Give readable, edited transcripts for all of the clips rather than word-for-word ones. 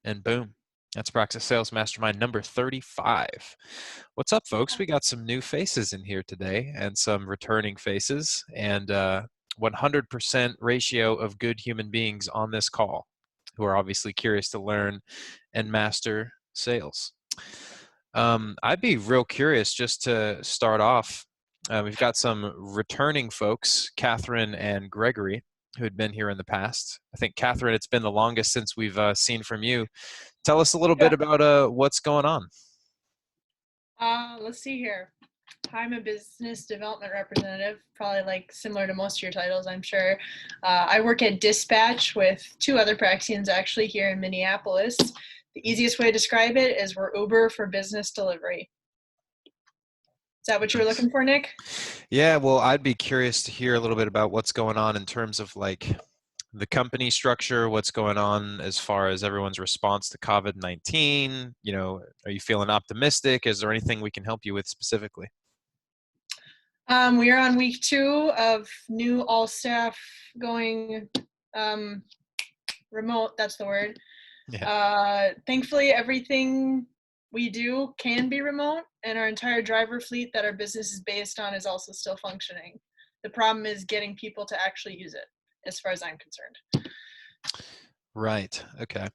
And boom, that's Praxis Sales Mastermind number 35. What's up, folks? We got some new faces in here today and some returning faces and 100% ratio of good human beings on this call who are obviously curious to learn and master sales. I'd be real curious just to start off. We've got some returning folks, Catherine and Gregory, who had been here in the past. I think, Catherine, it's been the longest since we've seen from you. Tell us a little bit about what's going on. Let's see here. I'm a business development representative, probably like similar to most of your titles, I'm sure. I work at Dispatch with two other Praxians actually here in Minneapolis. The easiest way to describe it is we're Uber for business delivery. Is that what you were looking for, Nick? Yeah, well, I'd be curious to hear a little bit about what's going on in terms of like the company structure, what's going on as far as everyone's response to COVID-19. You know, are you feeling optimistic? Is there anything we can help you with specifically? We are on week 2 of new all staff going remote, that's the word. Yeah. Thankfully, everything we do can be remote, and our entire driver fleet that our business is based on is also still functioning. The problem is getting people to actually use it, as far as I'm concerned. Right. Okay.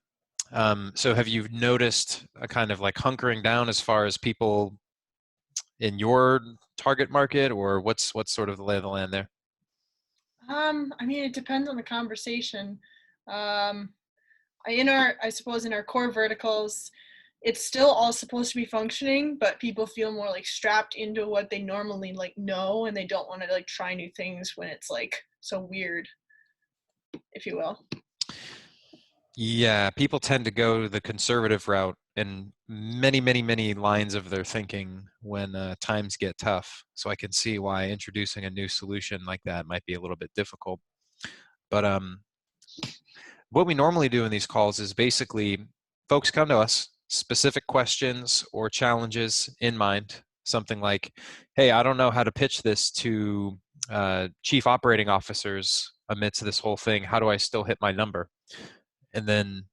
So have you noticed a kind of like hunkering down as far as people in your target market, or what's sort of the lay of the land there? I mean, it depends on the conversation. I suppose in our core verticals, it's still all supposed to be functioning, but people feel more like strapped into what they normally like know, and they don't want to like try new things when it's like so weird, if you will. Yeah, people tend to go the conservative route in many lines of their thinking when times get tough. So I can see why introducing a new solution like that might be a little bit difficult. But what we normally do in these calls is basically folks come to us, specific questions or challenges in mind. Something like, hey, I don't know how to pitch this to chief operating officers amidst this whole thing. How do I still hit my number? And then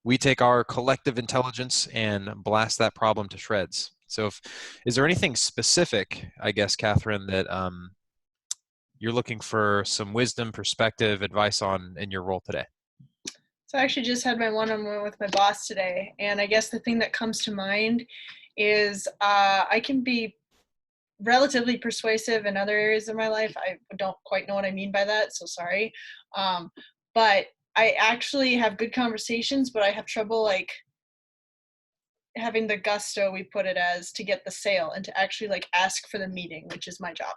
we take our collective intelligence and blast that problem to shreds. So is there anything specific, I guess, Catherine, that you're looking for some wisdom, perspective, advice on in your role today? So I actually just had my one-on-one with my boss today, and I guess the thing that comes to mind is I can be relatively persuasive in other areas of my life. I don't quite know what I mean by that, so sorry. But I actually have good conversations, but I have trouble like having the gusto, we put it as, to get the sale and to actually like ask for the meeting, which is my job.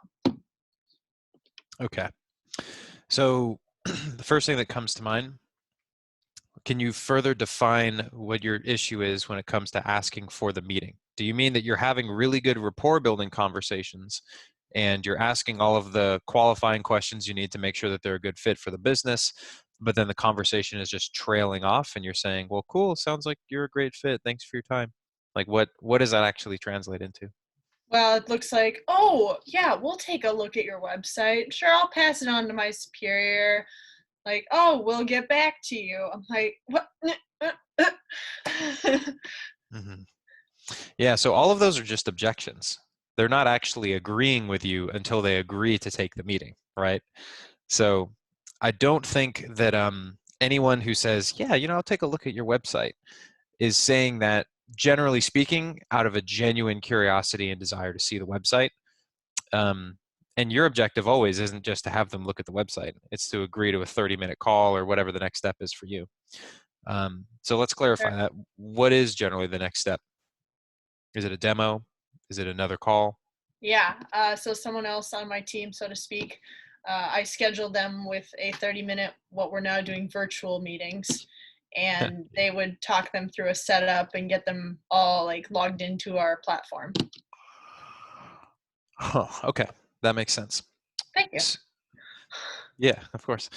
Okay. So the first thing that comes to mind, can you further define what your issue is when it comes to asking for the meeting? Do you mean that you're having really good rapport building conversations and you're asking all of the qualifying questions you need to make sure that they're a good fit for the business, but then the conversation is just trailing off and you're saying, well, cool, sounds like you're a great fit. Thanks for your time. Like what does that actually translate into? Well, it looks like, oh, yeah, we'll take a look at your website. Sure, I'll pass it on to my superior. Like, oh, we'll get back to you. I'm like, what? Mm-hmm. Yeah, so all of those are just objections. They're not actually agreeing with you until they agree to take the meeting, right? So I don't think that anyone who says, yeah, I'll take a look at your website is saying that, generally speaking, out of a genuine curiosity and desire to see the website. And your objective always isn't just to have them look at the website. It's to agree to a 30-minute call or whatever the next step is for you. So let's clarify that. What is generally the next step? Is it a demo? Is it another call? Yeah, so someone else on my team, so to speak, I scheduled them with a 30-minute, what we're now doing, virtual meetings, and they would talk them through a setup and get them all like logged into our platform. Oh, okay, that makes sense. Thank you. Yeah, of course.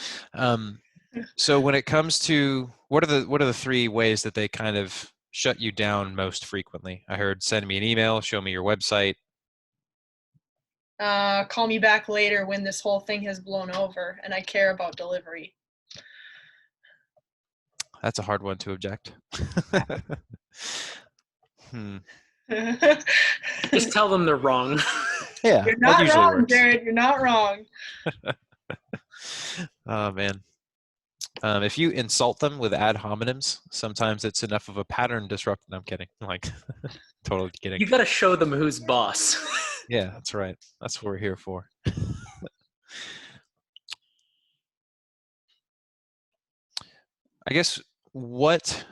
So when it comes to what are the 3 ways that they kind of shut you down most frequently? I heard send me an email, show me your website. Call me back later when this whole thing has blown over and I care about delivery. That's a hard one to object. Hmm. Just tell them they're wrong. Yeah, You're that not usually wrong, works. Jared. You're not wrong. Oh man. If you insult them with ad hominems, sometimes it's enough of a pattern disrupt. No, I'm kidding. I'm like, totally kidding. You got to show them who's boss. Yeah, that's right. That's what we're here for. I guess, what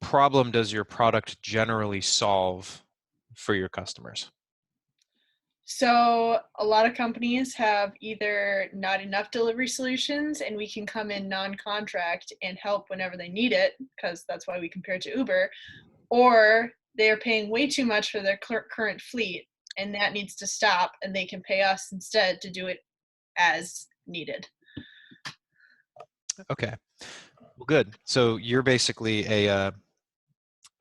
problem does your product generally solve for your customers? So a lot of companies have either not enough delivery solutions and we can come in non-contract and help whenever they need it, because that's why we compare to Uber, or they are paying way too much for their current fleet and that needs to stop and they can pay us instead to do it as needed. Okay, well, good. So you're basically a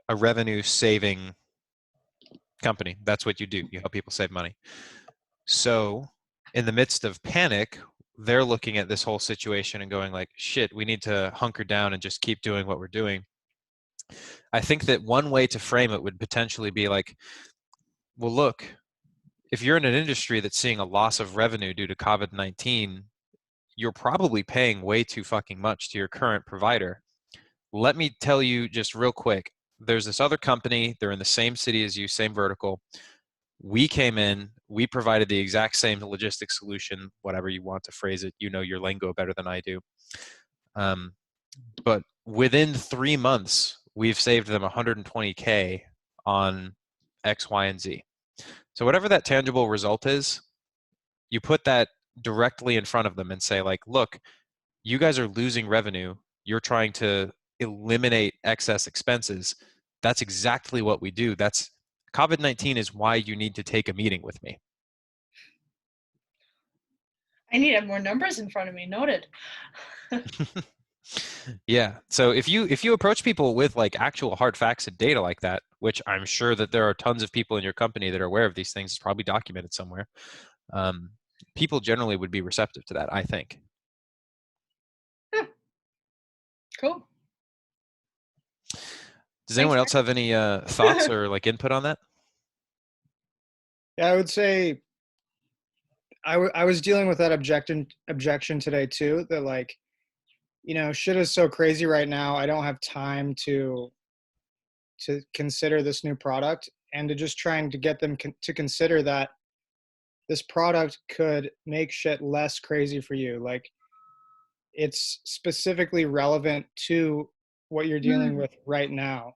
revenue saving company. That's what you do. You help people save money. So in the midst of panic, they're looking at this whole situation and going like, shit, we need to hunker down and just keep doing what we're doing. I think that one way to frame it would potentially be like, well, look, if you're in an industry that's seeing a loss of revenue due to COVID-19, you're probably paying way too fucking much to your current provider. Let me tell you just real quick, there's this other company, they're in the same city as you, same vertical. We came in, we provided the exact same logistics solution, whatever you want to phrase it. You know your lingo better than I do. Um, but within 3 months, we've saved them 120K on X, Y, and Z. So whatever that tangible result is, you put that directly in front of them and say, like, look, you guys are losing revenue. You're trying to eliminate excess expenses. That's exactly what we do. That's COVID-19 is why you need to take a meeting with me. I need to have more numbers in front of me. Noted. Yeah. So if you approach people with like actual hard facts and data like that, which I'm sure that there are tons of people in your company that are aware of these things, it's probably documented somewhere. Um, People generally would be receptive to that, I think. Cool. Does Thanks. anyone else have any thoughts or like input on that? Yeah, I would say I was dealing with that objection today too. That like, shit is so crazy right now. I don't have time to consider this new product, and to just trying to get them to consider that this product could make shit less crazy for you. Like, it's specifically relevant to what you're dealing Mm. with right now,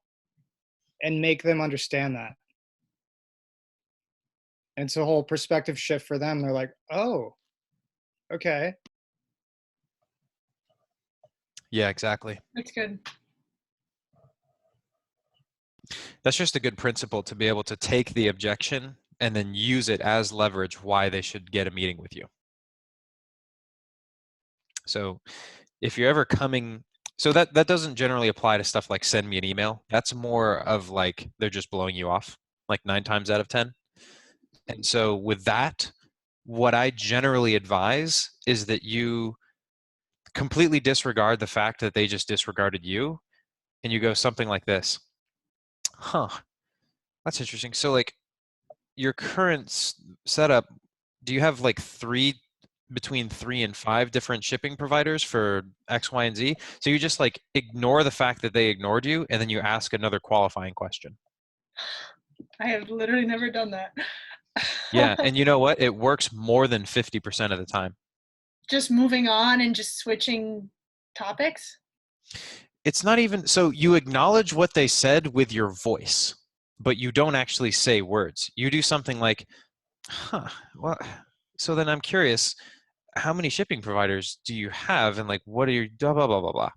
and make them understand that. And it's a whole perspective shift for them. They're like, oh, okay. Yeah, exactly. That's good. That's just a good principle to be able to take the objection and then use it as leverage why they should get a meeting with you. So if you're ever coming, so that doesn't generally apply to stuff like send me an email. That's more of like they're just blowing you off, like 9 times out of 10. And so with that, what I generally advise is that you completely disregard the fact that they just disregarded you, and you go something like this. Huh, that's interesting. So like your current setup, do you have like between 3 and 5 different shipping providers for X, Y, and Z? So you just like ignore the fact that they ignored you, and then you ask another qualifying question. I have literally never done that. Yeah, and you know what? It works more than 50% of the time. Just moving on and just switching topics. It's not even so you acknowledge what they said with your voice, but you don't actually say words. You do something like, huh, well, so then I'm curious, how many shipping providers do you have, and like what are your blah blah blah blah blah.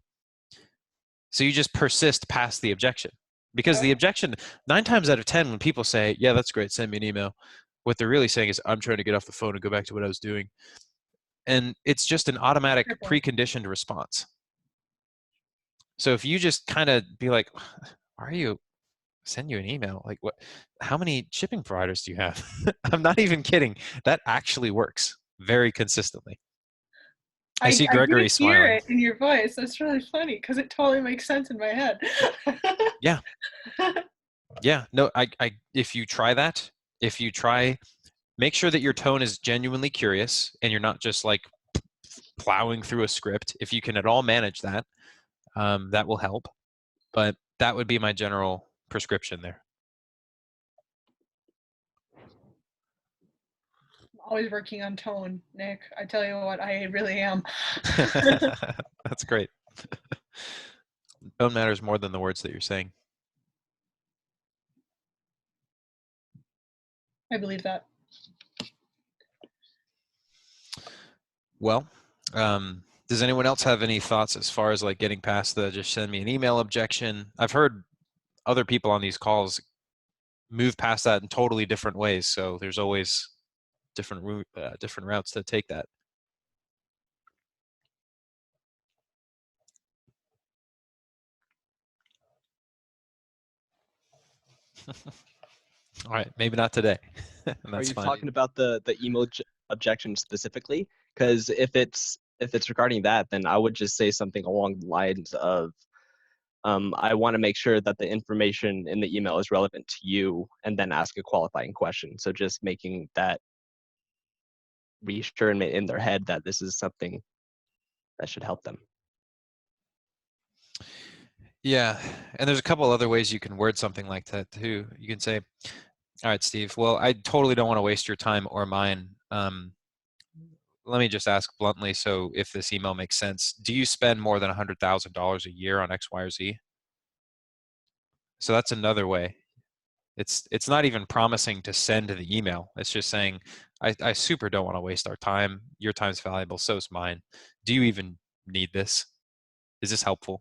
So you just persist past the objection, because the objection, 9 times out of 10 when people say, yeah, that's great, send me an email, what they're really saying is, I'm trying to get off the phone and go back to what I was doing. And it's just an automatic preconditioned response. So if you just kind of be like, why are you send you an email, like what, how many shipping providers do you have? I'm not even kidding, that actually works very consistently. I see I do Gregory hear smiling. it in your voice. That's really funny because it totally makes sense in my head. Yeah. Yeah. No, if you try that, if you try, make sure that your tone is genuinely curious and you're not just like plowing through a script. If you can at all manage that, that will help. But that would be my general prescription there. Always working on tone, Nick. I tell you what, I really am. That's great. Tone matters more than the words that you're saying. I believe that. Well, does anyone else have any thoughts as far as like getting past the just send me an email objection? I've heard other people on these calls move past that in totally different ways. So there's always different routes to take that. All right, maybe not today. And Are that's you fine. talking about the email objection specifically? Because if it's regarding that, then I would just say something along the lines of, I want to make sure that the information in the email is relevant to you, and then ask a qualifying question. So just making that reassurance in their head that this is something that should help them. Yeah, and there's a couple other ways you can word something like that too. You can say, all right, Steve, well, I totally don't want to waste your time or mine. Let me just ask bluntly, so if this email makes sense, do you spend more than $100,000 a year on X, Y, or Z? So that's another way. It's not even promising to send the email. It's just saying, I super don't want to waste our time. Your time's valuable, so is mine. Do you even need this? Is this helpful?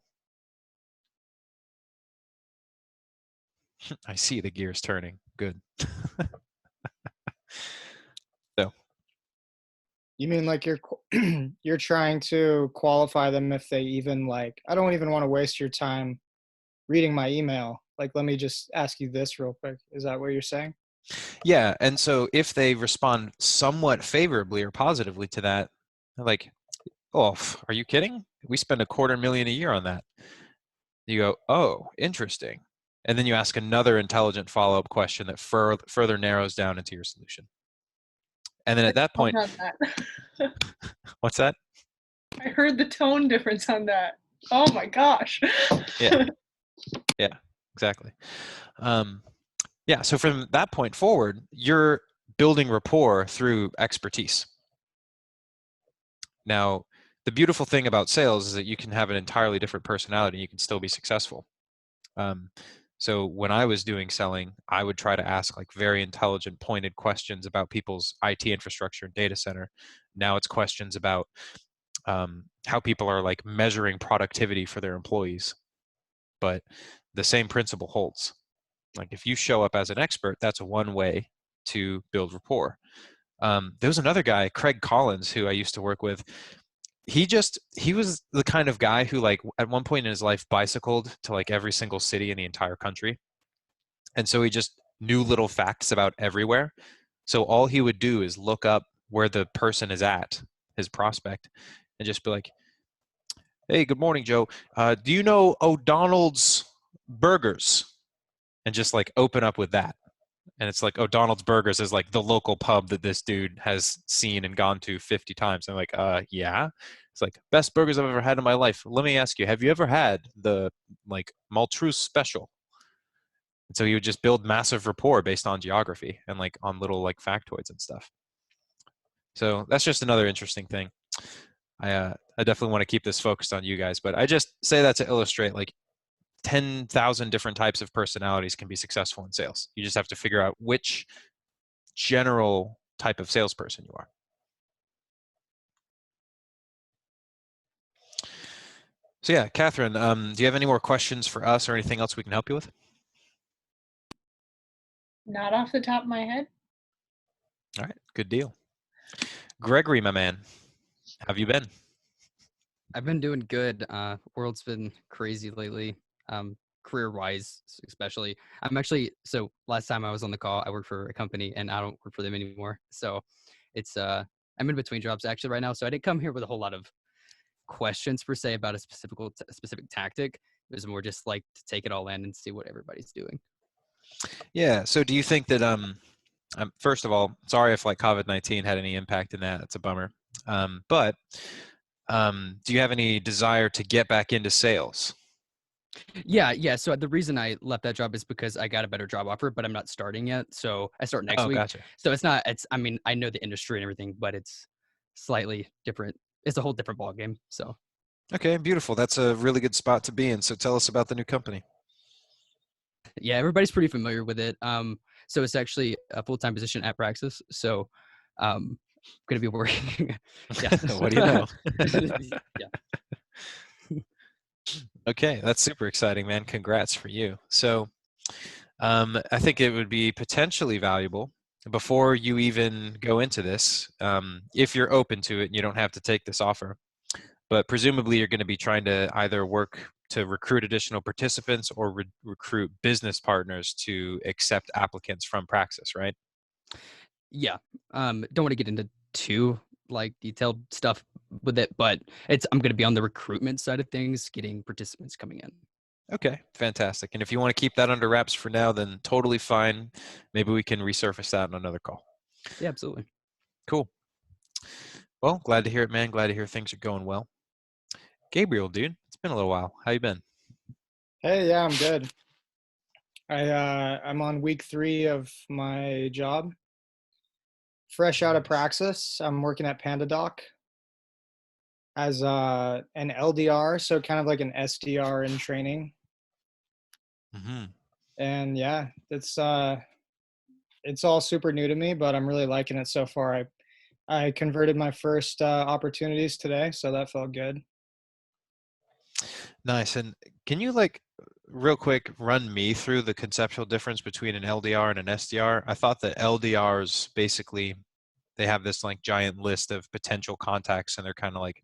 I see the gears turning. Good. So You mean like you're trying to qualify them if they even like, I don't even want to waste your time reading my email. Like, let me just ask you this real quick. Is that what you're saying? yeah, and so if they respond somewhat favorably or positively to that, like, oh, are you kidding? We spend $250,000 a year on that. You go, oh, interesting. And then you ask another intelligent follow-up question that further narrows down into your solution. And then at that point, On that. what's that? I heard the tone difference on that. Oh my gosh. Yeah, yeah, exactly. Yeah, so from that point forward, you're building rapport through expertise. Now, the beautiful thing about sales is that you can have an entirely different personality and you can still be successful. So when I was doing selling, I would try to ask like very intelligent, pointed questions about people's IT infrastructure and data center. Now it's questions about how people are like measuring productivity for their employees. But the same principle holds. Like if you show up as an expert, that's one way to build rapport. There was another guy, Craig Collins, who I used to work with. He was the kind of guy who like at one point in his life bicycled to like every single city in the entire country. And so he just knew little facts about everywhere. So all he would do is look up where the person is at, his prospect, and just be like, hey, good morning, Joe. Do you know O'Donnell's Burgers? And just like open up with that. And it's like O'Donnell's Burgers is like the local pub that this dude has seen and gone to 50 times. I'm like, yeah. It's like best burgers I've ever had in my life. Let me ask you, have you ever had the like Maltreuse special? And so he would just build massive rapport based on geography and like on little like factoids and stuff. So that's just another interesting thing. I definitely want to keep this focused on you guys, but I just say that to illustrate like 10,000 different types of personalities can be successful in sales. You just have to figure out which general type of salesperson you are. So yeah, Catherine, do you have any more questions for us or anything else we can help you with? Not off the top of my head. All right, good deal. Gregory, my man, how have you been? I've been doing good. World's been crazy lately, career-wise especially. So last time I was on the call, I worked for a company and I don't work for them anymore. So it's I'm in between jobs actually right now. So I didn't come here with a whole lot of questions per se about a specific tactic. It was more just like to take it all in and see what everybody's doing. Yeah. So do you think that first of all, sorry if like COVID-19 had any impact in that. It's a bummer. But do you have any desire to get back into sales? Yeah. So the reason I left that job is because I got a better job offer, but I'm not starting yet. So I start next Oh, week. gotcha. So it's not. It's. I mean, I know the industry and everything, but it's slightly different. It's a whole different ball game. So Okay, beautiful. That's a really good spot to be in. So tell us about the new company. yeah, everybody's pretty familiar with it. So it's actually a full-time position at Praxis. So, going to be working. Yeah. What do you know? Yeah. Okay, that's super exciting, man. Congrats for you. So I think it would be potentially valuable before you even go into this, if you're open to it and you don't have to take this offer. But presumably you're going to be trying to either work to recruit additional participants or recruit business partners to accept applicants from Praxis, right? Yeah. Don't want to get into too like detailed stuff with it, but I'm going to be on the recruitment side of things, getting participants coming in. Okay, fantastic. And if you want to keep that under wraps for now, then totally fine. Maybe we can resurface that in another call. Yeah, absolutely. Cool. Well, glad to hear it, man. Glad to hear things are going well. Gabriel, dude, it's been a little while. How you been? Hey, yeah, I'm good. I'm on week 3 of my job. Fresh out of Praxis, I'm working at PandaDoc as an LDR, so kind of like an SDR in training. Mm-hmm. And yeah, it's all super new to me, but I'm really liking it so far. I converted my first opportunities today, so that felt good. Nice. And can you like real quick run me through the conceptual difference between an LDR and an SDR? I thought that LDRs basically they have this like giant list of potential contacts and they're kind of like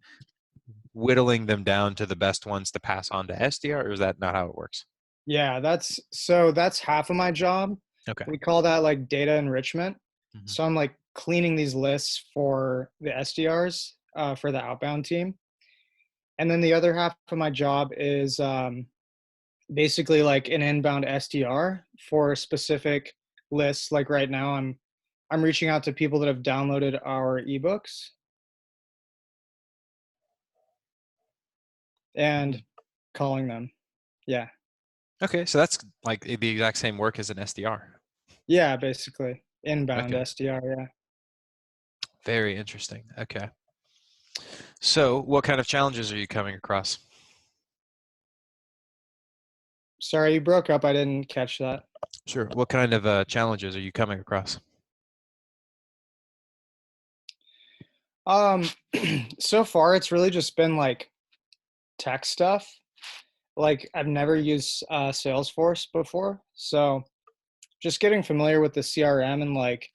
whittling them down to the best ones to pass on to SDR, or is that not how it works? Yeah, that's half of my job. Okay. We call that like data enrichment. Mhm. So I'm like cleaning these lists for the SDRs for the outbound team. And then the other half of my job is basically like an inbound SDR for specific lists. Like right now, I'm reaching out to people that have downloaded our ebooks and calling them. Yeah. Okay, so that's like the exact same work as an SDR. Yeah, basically inbound Okay, SDR. Yeah. very interesting. Okay. So what kind of challenges are you coming across? Sorry, you broke up. I didn't catch that. Sure. What kind of challenges are you coming across? Um, so far it's really just been like tech stuff. Like I've never used Salesforce before, so just getting familiar with the CRM and like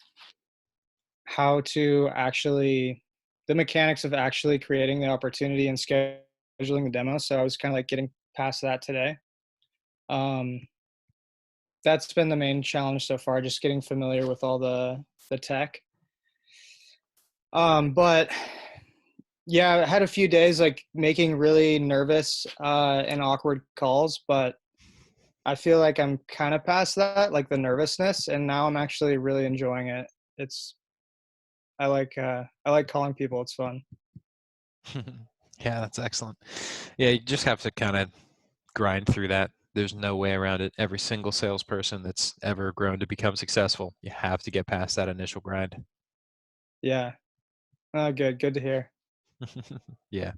how to actually the mechanics of actually creating the opportunity and scheduling the demo. So I was kind of like getting past that today. Um, that's been the main challenge so far, just getting familiar with all the tech. But yeah, I had a few days like making really nervous and awkward calls, but I feel like I'm kind of past that, like the nervousness, and now I'm actually really enjoying it. It's I like calling people. It's fun. Yeah, that's excellent. Yeah, you just have to kind of grind through that. There's no way around it. Every single salesperson that's ever grown to become successful, you have to get past that initial grind. Yeah. Good to hear. Yeah.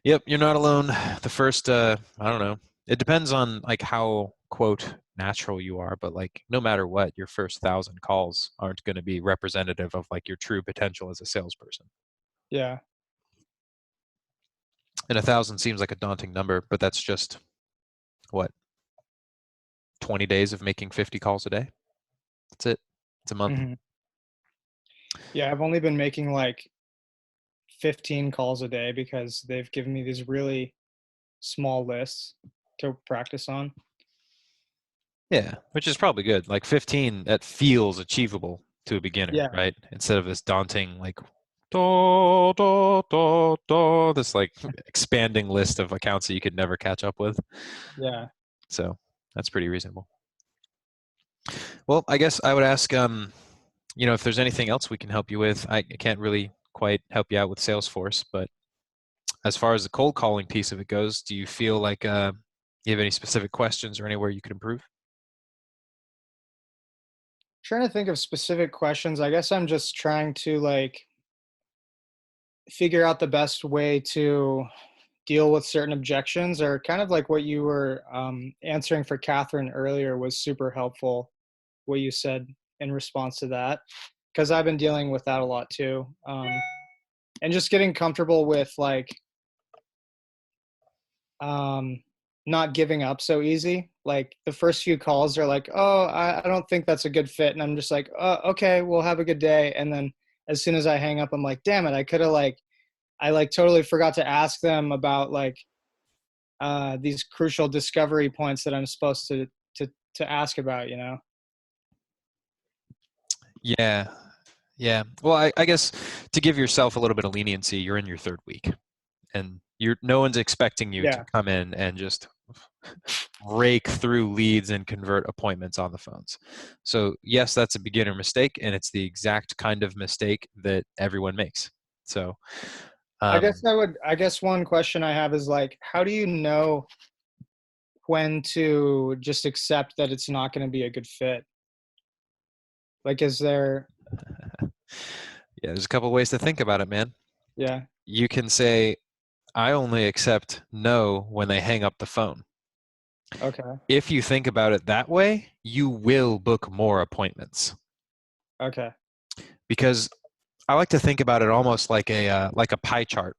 Yep, you're not alone. The first I don't know. It depends on like how quote natural you are, but like no matter what, your first 1,000 calls aren't going to be representative of like your true potential as a salesperson. Yeah. And 1,000 seems like a daunting number, but that's just what, 20 days of making 50 calls a day? That's it. It's a month. Hmm. Yeah, I've only been making like 15 calls a day because they've given me these really small lists to practice on. Yeah, which is probably good. Like 15, that feels achievable to a beginner, Yeah. right? Instead of this daunting, like this like expanding list of accounts that you could never catch up with. Yeah. So that's pretty reasonable. Well, I guess I would ask, if there's anything else we can help you with. I can't really quite help you out with Salesforce, but as far as the cold calling piece of it goes, do you feel like you have any specific questions or anywhere you could improve? Trying to think of specific questions. I guess I'm just trying to like figure out the best way to deal with certain objections, or kind of like what you were answering for Catherine earlier was super helpful. What you said in response to that, because I've been dealing with that a lot too, and just getting comfortable with like not giving up so easy. Like the first few calls are like, oh, I don't think that's a good fit, and I'm just like, oh, okay, we'll have a good day. And then as soon as I hang up, I'm like, damn it, I like totally forgot to ask them about like these crucial discovery points that I'm supposed to ask about, you know? Yeah. Yeah. Well, I guess to give yourself a little bit of leniency, you're in your third week and no one's expecting you to Yeah. come in and just rake through leads and convert appointments on the phones. So yes, that's a beginner mistake, and it's the exact kind of mistake that everyone makes. So I guess one question I have is like, how do you know when to just accept that it's not going to be a good fit? Like, is there, yeah, there's a couple ways to think about it, man. yeah, You can say, I only accept no when they hang up the phone. okay, If you think about it that way, you will book more appointments, okay, because I like to think about it almost like a pie chart,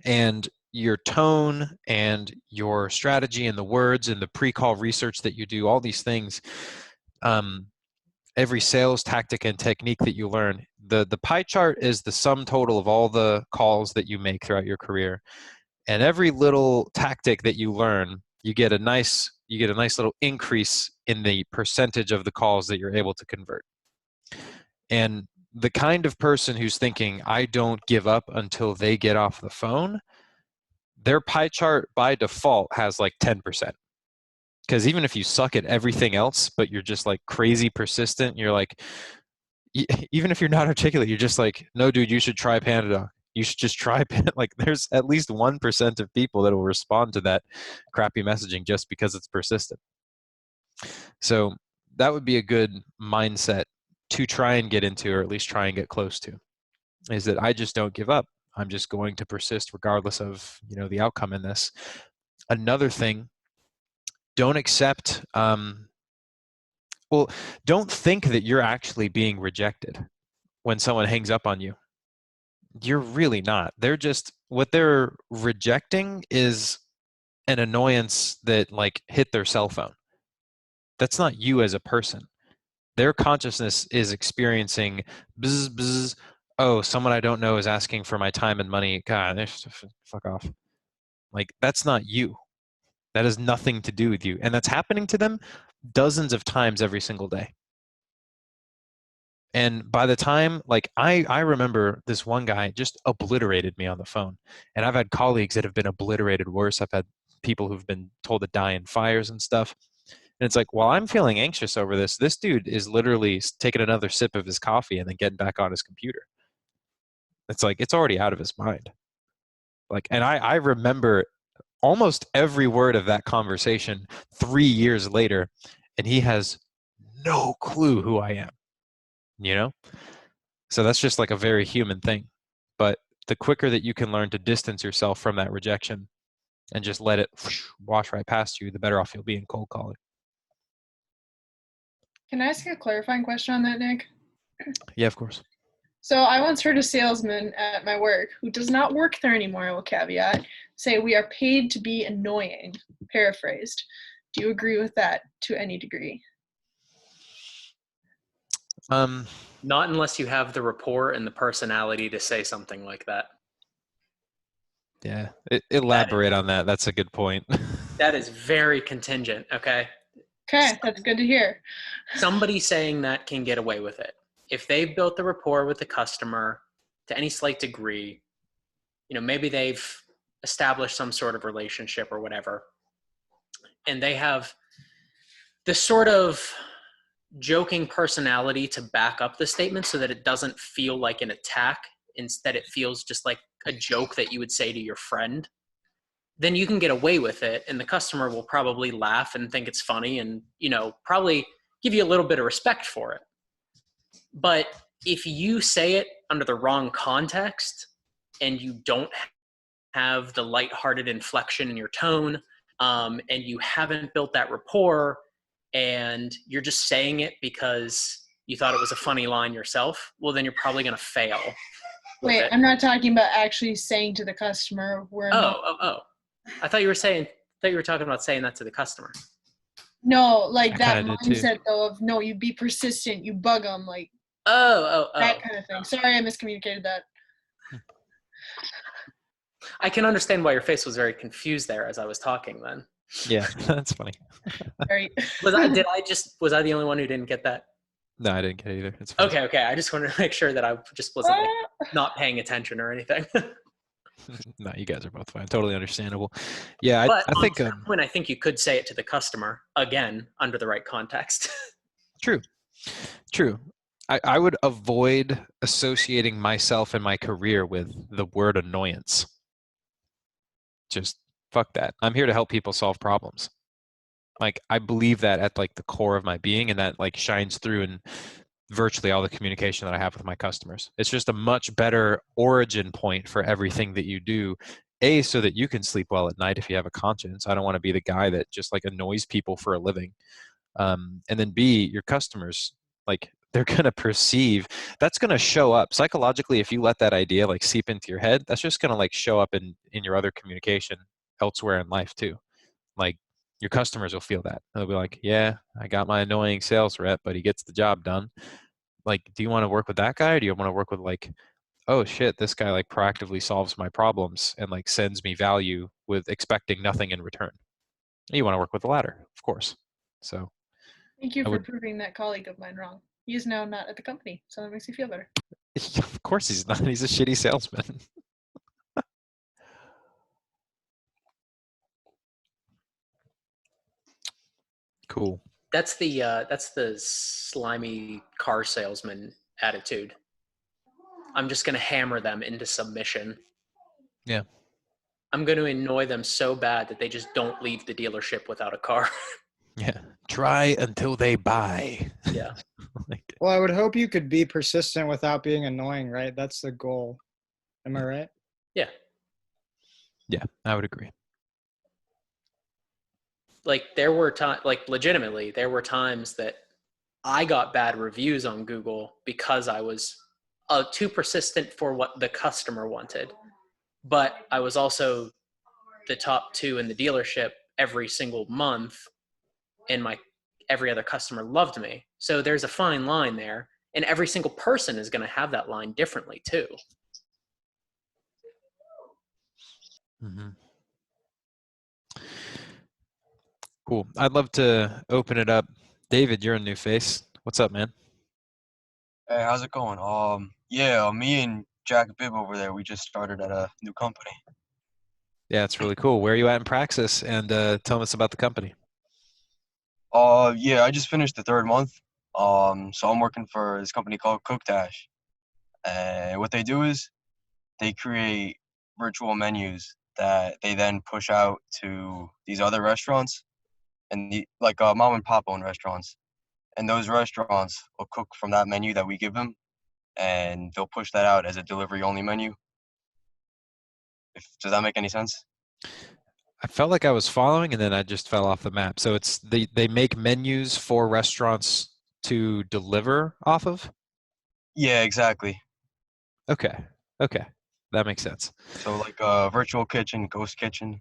and your tone and your strategy and the words and the pre-call research that you do, all these things, every sales tactic and technique that you learn, the pie chart is the sum total of all the calls that you make throughout your career. And every little tactic that you learn, you get a nice little increase in the percentage of the calls that you're able to convert. And the kind of person who's thinking, I don't give up until they get off the phone, their pie chart by default has like 10%. Because even if you suck at everything else, but you're just like crazy persistent, you're like, even if you're not articulate, you're just like, no, dude, you should try Pandadoc. You should just try like there's at least 1% of people that will respond to that crappy messaging just because it's persistent. So that would be a good mindset to try and get into, or at least try and get close to, is that I just don't give up. I'm just going to persist regardless of the outcome in this. Another thing, don't accept don't think that you're actually being rejected when someone hangs up on you. You're really not. What they're rejecting is an annoyance that like hit their cell phone. That's not you as a person. Their consciousness is experiencing bzz, bzz. Oh, someone I don't know is asking for my time and money. God, fuck off. Like, that's not you. That has nothing to do with you. And that's happening to them dozens of times every single day. And by the time, like, I remember this one guy just obliterated me on the phone. And I've had colleagues that have been obliterated worse. I've had people who've been told to die in fires and stuff. And it's like, while I'm feeling anxious over this dude is literally taking another sip of his coffee and then getting back on his computer. It's like, it's already out of his mind. Like, and I remember almost every word of that conversation 3 years later, and he has no clue who I am, you know? So that's just like a very human thing. But the quicker that you can learn to distance yourself from that rejection and just let it wash right past you, the better off you'll be in cold calling. Can I ask a clarifying question on that, Nick? Yeah, of course. So I once heard a salesman at my work, who does not work there anymore, I will caveat, say we are paid to be annoying, paraphrased. Do you agree with that to any degree? Not unless you have the rapport and the personality to say something like that. Yeah, elaborate on that. That's a good point. That is very contingent, okay? Okay, that's good to hear. Somebody saying that can get away with it. If they've built the rapport with the customer, to any slight degree, maybe they've established some sort of relationship or whatever, and they have this sort of joking personality to back up the statement so that it doesn't feel like an attack. Instead, it feels just like a joke that you would say to your friend. Then you can get away with it, and the customer will probably laugh and think it's funny and, probably give you a little bit of respect for it. But if you say it under the wrong context and you don't have the lighthearted inflection in your tone, and you haven't built that rapport, and you're just saying it because you thought it was a funny line yourself, well, then you're probably going to fail. Wait, I'm not talking about actually saying to the customer, we're not. Oh. I thought you were talking about saying that to the customer. No, like I that kinda did too. mindset though of, no, you be persistent, you bug them, like Oh. that kind of thing. Sorry, I miscommunicated that. I can understand why your face was very confused there as I was talking then. Yeah, that's funny. Right. Was I the only one who didn't get that? No, I didn't get it either. It's fine. Okay. I just wanted to make sure that I just wasn't not paying attention or anything. No, you guys are both fine. Totally understandable. Yeah, But I think when I think you could say it to the customer, again, under the right context. true. I would avoid associating myself and my career with the word annoyance. Just fuck that. I'm here to help people solve problems. Like, I believe that at like the core of my being, and that like shines through in virtually all the communication that I have with my customers. It's just a much better origin point for everything that you do. A, so that you can sleep well at night if you have a conscience. I don't want to be the guy that just like annoys people for a living. And then B, your customers, like, they're going to perceive, that's going to show up psychologically. If you let that idea like seep into your head, that's just going to like show up in your other communication elsewhere in life too. Like, your customers will feel that. They'll be like, yeah, I got my annoying sales rep, but he gets the job done. Like, do you want to work with that guy, or do you want to work with like, oh shit, this guy like proactively solves my problems and like sends me value with expecting nothing in return? You want to work with the latter, of course. So Thank you I for would, proving that colleague of mine wrong. He is now not at the company, so that makes me feel better. of course he's not. He's a shitty salesman. Cool. That's the slimy car salesman attitude. I'm just going to hammer them into submission. Yeah. I'm going to annoy them so bad that they just don't leave the dealership without a car. Yeah. Try until they buy. Yeah. Like, Well, I would hope you could be persistent without being annoying, right? That's the goal. Am I right? Yeah. yeah, I would agree. Like there were legitimately, there were times that I got bad reviews on Google because I was too persistent for what the customer wanted. But I was also the top 2 in the dealership every single month, and every other customer loved me. So there's a fine line there, and every single person is going to have that line differently too. Mm-hmm. Cool. I'd love to open it up. David, you're a new face. What's up, man? Hey, how's it going? Yeah, me and Jack Bibb over there, we just started at a new company. Yeah, it's really cool. Where are you at in Praxis? And tell us about the company. Yeah, I just finished the 3rd month. So I'm working for this company called Cookdash. And what they do is they create virtual menus that they then push out to these other restaurants and like mom and pop owned restaurants. And those restaurants will cook from that menu that we give them, and they'll push that out as a delivery only menu. Does that make any sense? I felt like I was following, and then I just fell off the map. So it's they make menus for restaurants to deliver off of? Yeah, exactly. Okay. That makes sense. So like virtual kitchen, ghost kitchen.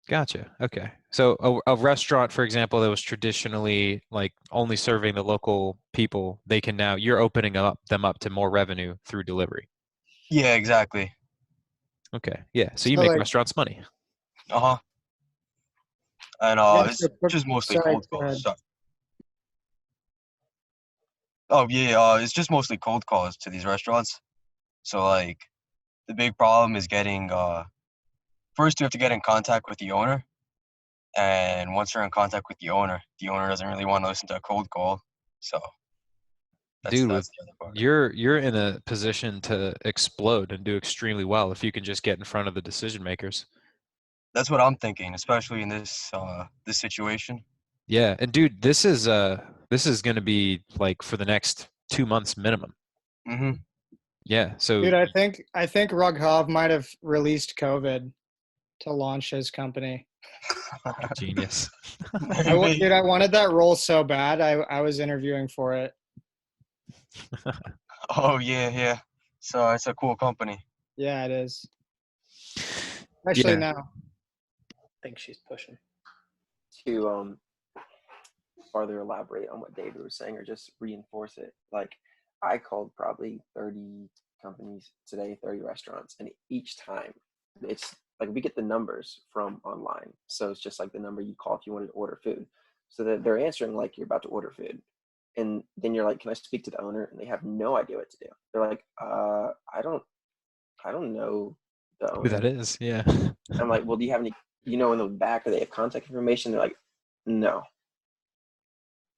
Gotcha. Okay. So a restaurant, for example, that was traditionally like only serving the local people, they can now, you're opening them up to more revenue through delivery. Yeah, exactly. Okay. Yeah. So you So, make like, restaurants money. Uh-huh. And yeah, it's so just mostly sorry, cold go calls. ahead. Oh yeah, it's just mostly cold calls to these restaurants. So like the big problem is getting first you have to get in contact with the owner, and once you're in contact with the owner doesn't really want to listen to a cold call. So Dude, with that's the other part. you're in a position to explode and do extremely well if you can just get in front of the decision makers. That's what I'm thinking, especially in this situation. Yeah, and dude, this is going to be like for the next 2 months minimum. Mm-hmm. Yeah, so Dude, I think Rughav might have released COVID to launch his company. genius. Maybe. Dude, I wanted that role so bad. I was interviewing for it. Oh yeah, yeah. So it's a cool company. Yeah, it is. Especially Yeah, now. I think she's pushing. To farther elaborate on what David was saying or just reinforce it, like I called probably 30 companies today, 30 restaurants, and each time it's like we get the numbers from online. So it's just like the number you call if you wanted to order food. So that they're answering like you're about to order food. And then you're like, can I speak to the owner? And they have no idea what to do. They're like, I don't know the who that owner. is. Yeah. I'm like, well, do you have any, in the back, or they have contact information? They're like, no,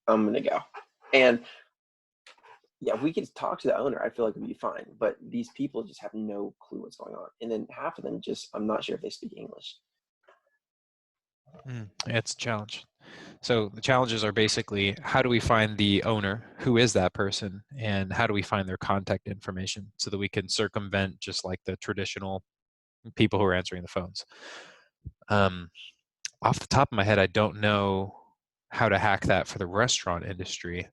I'm gonna go. And yeah, if we could talk to the owner, I feel like it'd be fine. But these people just have no clue what's going on. And then half of them just, I'm not sure if they speak English. It's a challenge. So the challenges are basically how do we find the owner? Who is that person? And how do we find their contact information so that we can circumvent just like the traditional people who are answering the phones? Off the top of my head, I don't know how to hack that for the restaurant industry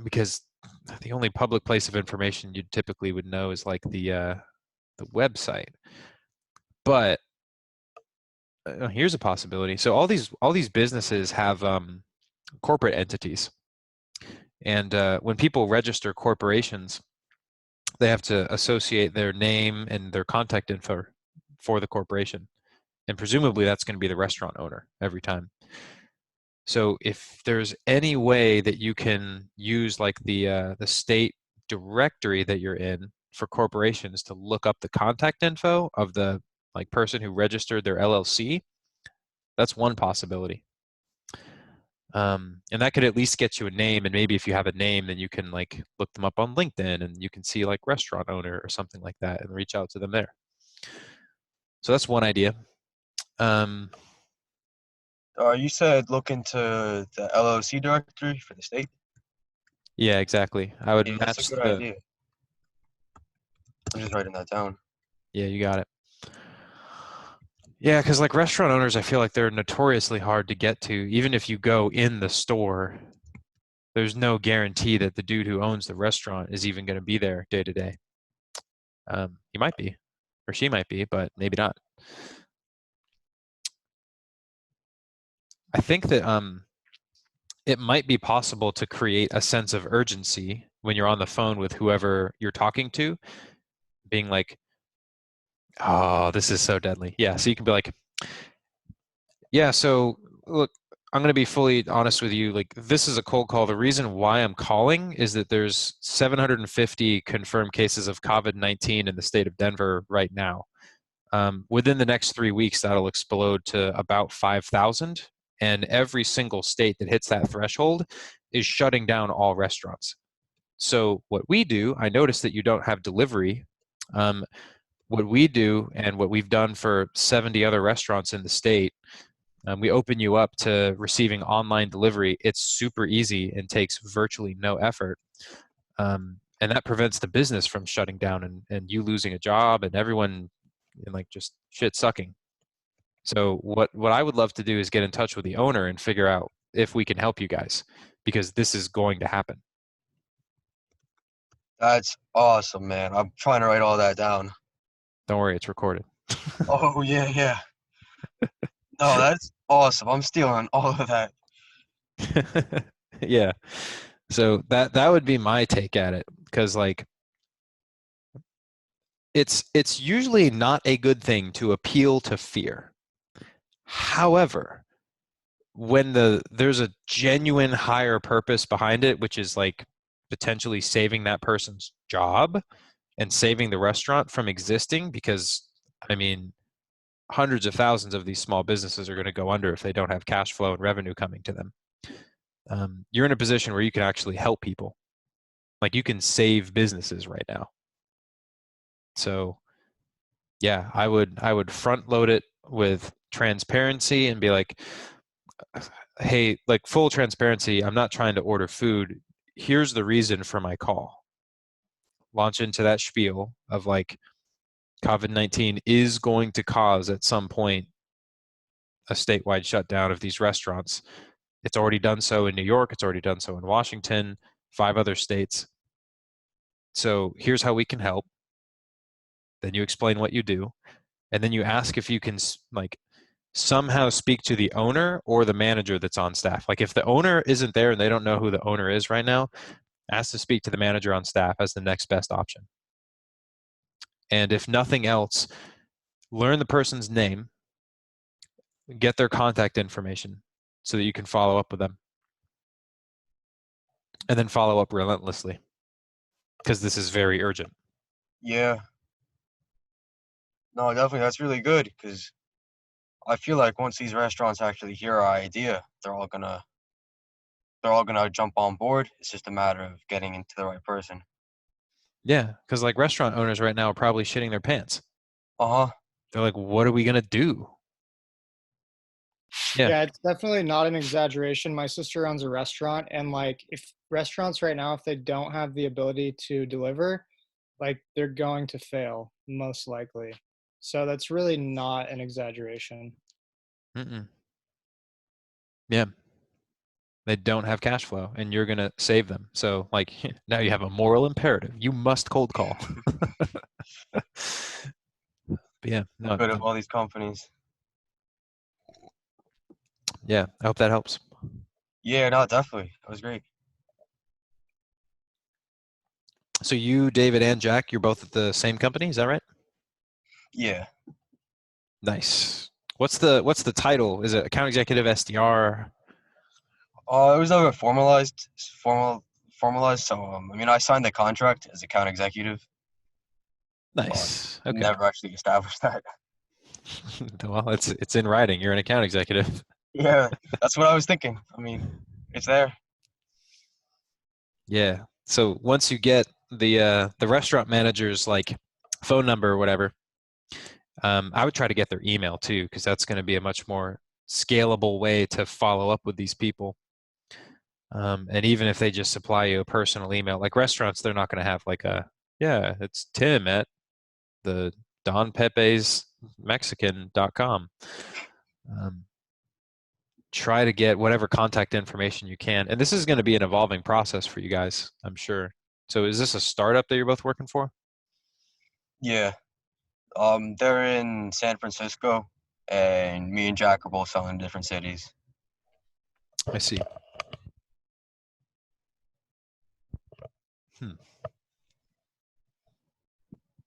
because the only public place of information you typically would know is like the website. But here's a possibility. So all these businesses have corporate entities, and when people register corporations, they have to associate their name and their contact info for the corporation, and presumably that's going to be the restaurant owner every time. So if there's any way that you can use like the state directory that you're in for corporations to look up the contact info of the like person who registered their LLC, that's one possibility. And that could at least get you a name, and maybe if you have a name, then you can like look them up on LinkedIn, and you can see like restaurant owner or something like that, and reach out to them there. So that's one idea. Um, You said look into the LLC directory for the state. yeah, exactly. I would Yeah, that's a match good the. idea. I'm just writing that down. Yeah, you got it. Yeah, because like restaurant owners, I feel like they're notoriously hard to get to. Even if you go in the store, there's no guarantee that the dude who owns the restaurant is even going to be there day to day. He might be, or she might be, but maybe not. I think that it might be possible to create a sense of urgency when you're on the phone with whoever you're talking to, being like, "Oh, this is so deadly." Yeah, so you can be like, "Yeah, so look, I'm going to be fully honest with you. Like, this is a cold call. The reason why I'm calling is that there's 750 confirmed cases of COVID-19 in the state of Denver right now. Within the next 3 weeks, that'll explode to about 5,000. And every single state that hits that threshold is shutting down all restaurants. So what we do, I noticed that you don't have delivery. What we do and what we've done for 70 other restaurants in the state, we open you up to receiving online delivery. It's super easy and takes virtually no effort. And that prevents the business from shutting down and you losing a job and everyone and like just shit sucking. So what I would love to do is get in touch with the owner and figure out if we can help you guys because this is going to happen. That's awesome, man. I'm trying to write all that down. Don't worry, it's recorded. Oh yeah, yeah. No, that's awesome. I'm stealing all of that. Yeah. So that would be my take at it because like it's usually not a good thing to appeal to fear. However, when there's a genuine higher purpose behind it, which is like potentially saving that person's job and saving the restaurant from existing, because I mean, hundreds of thousands of these small businesses are going to go under if they don't have cash flow and revenue coming to them. You're in a position where you can actually help people. Like you can save businesses right now. So yeah, I would front load it with transparency and be like, hey, like full transparency, I'm not trying to order food. Here's the reason for my call. Launch into that spiel of like COVID-19 is going to cause at some point a statewide shutdown of these restaurants. It's already done so in New York. It's already done so in Washington, 5 other states. So here's how we can help. Then you explain what you do. And then you ask if you can like somehow speak to the owner or the manager that's on staff. Like if the owner isn't there and they don't know who the owner is right now, ask to speak to the manager on staff as the next best option. And if nothing else, learn the person's name, get their contact information so that you can follow up with them. And then follow up relentlessly because this is very urgent. Yeah. No, definitely. That's really good because I feel like once these restaurants actually hear our idea, they're all gonna jump on board. It's just a matter of getting into the right person. Yeah, because like restaurant owners right now are probably shitting their pants. Uh-huh. They're like, what are we going to do? Yeah. Yeah, it's definitely not an exaggeration. My sister owns a restaurant, and like, if restaurants right now, if they don't have the ability to deliver, like, they're going to fail, most likely. So that's really not an exaggeration. Mm-mm. Yeah. They don't have cash flow and you're going to save them. So like now you have a moral imperative. You must cold call. But yeah, no, Good of all these companies. yeah, I hope that helps. Yeah, no, definitely. That was great. So you, David, and Jack, you're both at the same company, is that right? Yeah. Nice. What's the title? Is it account executive, SDR? It was never formalized. So, I mean, I signed the contract as account executive, but Nice. Okay. never actually established that. Well, it's in writing. You're an account executive. Yeah, that's what I was thinking. I mean, it's there. Yeah. So once you get the restaurant manager's like phone number or whatever, I would try to get their email too, because that's going to be a much more scalable way to follow up with these people. And even if they just supply you a personal email, like restaurants, they're not going to have like yeah, it's Tim at the Don Pepe's Mexican.com. Try to get whatever contact information you can. And this is going to be an evolving process for you guys, I'm sure. So is this a startup that you're both working for? Yeah. They're in San Francisco, and me and Jack are both selling in different cities. I see. Hmm.